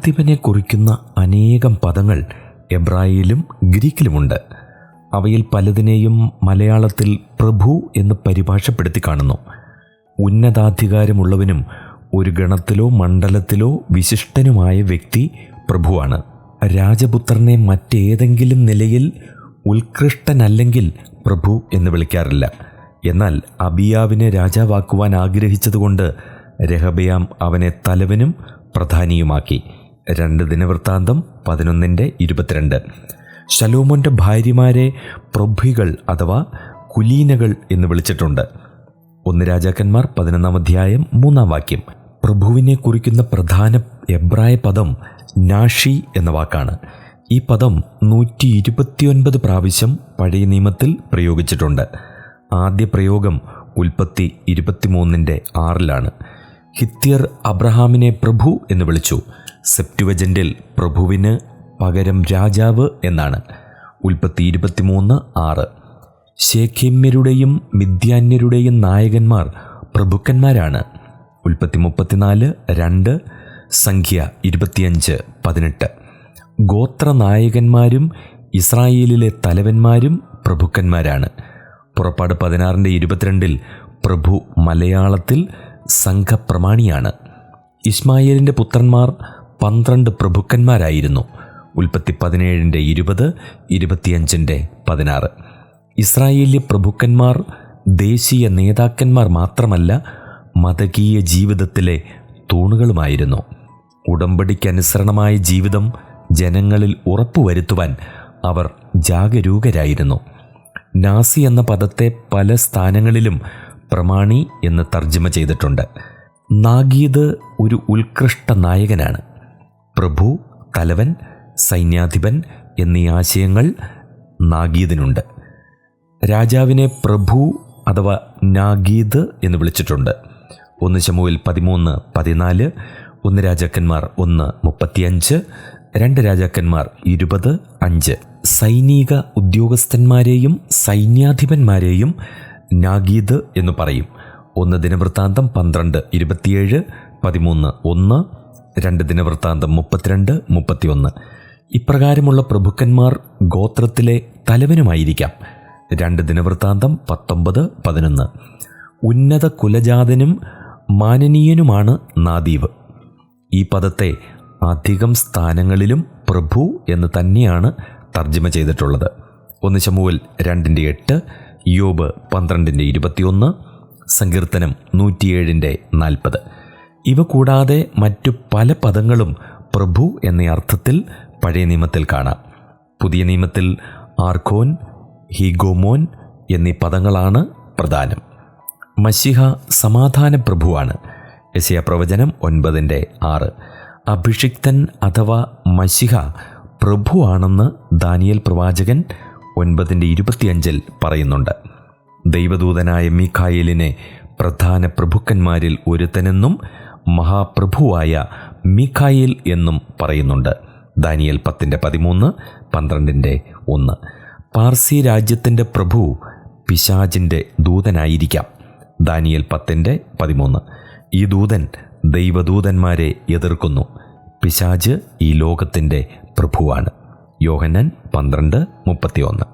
ന്യായാധിപനെ കുറിക്കുന്ന അനേകം പദങ്ങൾ എബ്രായയിലും ഗ്രീക്കിലുമുണ്ട്. അവയിൽ പലതിനെയും മലയാളത്തിൽ പ്രഭു എന്ന് പരിഭാഷപ്പെടുത്തി കാണുന്നു. ഉന്നതാധികാരമുള്ളവനും ഒരു ഗണത്തിലോ മണ്ഡലത്തിലോ വിശിഷ്ടനുമായ വ്യക്തി പ്രഭുവാണ്. രാജപുത്രനെ മറ്റേതെങ്കിലും നിലയിൽ ഉത്കൃഷ്ടനല്ലെങ്കിൽ പ്രഭു എന്ന് വിളിക്കാറില്ല. എന്നാൽ അബിയാവിനെ രാജാവാക്കുവാൻ ആഗ്രഹിച്ചതുകൊണ്ട് രഹബയാം അവനെ തലവനും പ്രധാനിയുമാക്കി. 2 ദിനവൃത്താന്തം 11:22. ശലോമോൻ്റെ ഭാര്യമാരെ പ്രഭുകൾ അഥവാ കുലീനകൾ എന്ന് വിളിച്ചിട്ടുണ്ട്. 1 രാജാക്കന്മാർ 11-3 പ്രഭുവിനെ കുറിക്കുന്ന പ്രധാന എബ്രായ പദം നാഷി എന്ന വാക്കാണ്. ഈ പദം 129 പ്രാവശ്യം പഴയ നിയമത്തിൽ പ്രയോഗിച്ചിട്ടുണ്ട്. ആദ്യ പ്രയോഗം ഉൽപ്പത്തി 23:6 ഹിത്യർ അബ്രഹാമിനെ പ്രഭു എന്ന് വിളിച്ചു. സെപ്റ്റുവജൻ്റിൽ പ്രഭുവിന് പകരം രാജാവ് എന്നാണ്. ഉൽപ്പത്തി 23:6. ശേഖേമ്യരുടെയും മിദ്യാന്യരുടെയും നായകന്മാർ പ്രഭുക്കന്മാരാണ്. ഉൽപ്പത്തി 34:2. സംഖ്യ 25:18. ഗോത്രനായകന്മാരും ഇസ്രായേലിലെ തലവന്മാരും പ്രഭുക്കന്മാരാണ്. പുറപ്പാട് 16:22 പ്രഭു മലയാളത്തിൽ സംഘപ്രമാണിയാണ്. ഇസ്മായേലിൻ്റെ പുത്രന്മാർ 12 പ്രഭുക്കന്മാരായിരുന്നു. ഉൽപ്പത്തി 17:20, 25:16. ഇസ്രായേലിലെ പ്രഭുക്കന്മാർ ദേശീയ നേതാക്കന്മാർ മാത്രമല്ല, മതകീയ ജീവിതത്തിലെ തൂണുകളുമായിരുന്നു. ഉടമ്പടിക്കനുസരണമായ ജീവിതം ജനങ്ങളിൽ ഉറപ്പുവരുത്തുവാൻ അവർ ജാഗരൂകരായിരുന്നു. നാസി എന്ന പദത്തെ പല സ്ഥാനങ്ങളിലും പ്രമാണി എന്ന് തർജ്ജമ ചെയ്തിട്ടുണ്ട്. നാഗീദ് ഒരു ഉത്കൃഷ്ട നായകനാണ്. പ്രഭു, തലവൻ, സൈന്യാധിപൻ എന്നീ ആശയങ്ങൾ നാഗീദിനുണ്ട്. രാജാവിനെ പ്രഭു അഥവാ നാഗീദ് എന്ന് വിളിച്ചിട്ടുണ്ട്. 1 ശമൂവേൽ 13:14, 1 രാജാക്കന്മാർ 1:35, 2 രാജാക്കന്മാർ 20:5. സൈനിക ഉദ്യോഗസ്ഥന്മാരെയും സൈന്യാധിപന്മാരെയും നാഗീദ് എന്ന് പറയും. 1 ദിനവൃത്താന്തം 12:27, 13:1, 2 ദിനവൃത്താന്തം 32:31. ഇപ്രകാരമുള്ള പ്രഭുക്കന്മാർ ഗോത്രത്തിലെ തലവനുമായിരിക്കാം. 2 ദിനവൃത്താന്തം 19:11. ഉന്നത കുലജാതനും മാനനീയനുമാണ് നാദീബ്. ഈ പദത്തെ അധികം സ്ഥാനങ്ങളിലും പ്രഭു എന്ന് തന്നെയാണ് തർജ്ജമ ചെയ്തിട്ടുള്ളത്. 1 ശമൂവേൽ 2:8, യോബ് 12:21, സങ്കീർത്തനം 107:40. ഇവ കൂടാതെ മറ്റു പല പദങ്ങളും പ്രഭു എന്ന അർത്ഥത്തിൽ പഴയ നിയമത്തിൽ കാണാം. പുതിയ നിയമത്തിൽ ആർഖോൻ, ഹീഗോമോൻ എന്നീ പദങ്ങളാണ് പ്രധാനം. മശിഹ സമാധാന പ്രഭുവാണ്. യെശയ്യാ പ്രവചനം 9:6. അഭിഷിക്തൻ അഥവാ മശിഹ പ്രഭുവാണെന്ന് ദാനിയേൽ പ്രവാചകൻ 9:25 പറയുന്നുണ്ട്. ദൈവദൂതനായ മീഖായേലിനെ പ്രധാന പ്രഭുക്കന്മാരിൽ ഒരുത്തനെന്നും മഹാപ്രഭുവായ മീഖായേൽ എന്നും പറയുന്നുണ്ട്. ദാനിയേൽ 10:13, 12:1. പാർസി രാജ്യത്തിൻ്റെ പ്രഭു പിശാചിൻ്റെ ദൂതനായിരിക്കാം. ദാനിയേൽ 10:13. ഈ ദൂതൻ ദൈവദൂതന്മാരെ എതിർക്കുന്നു. പിശാച് ഈ ലോകത്തിൻ്റെ പ്രഭുവാണ്. യോഹന്നാൻ 12:31.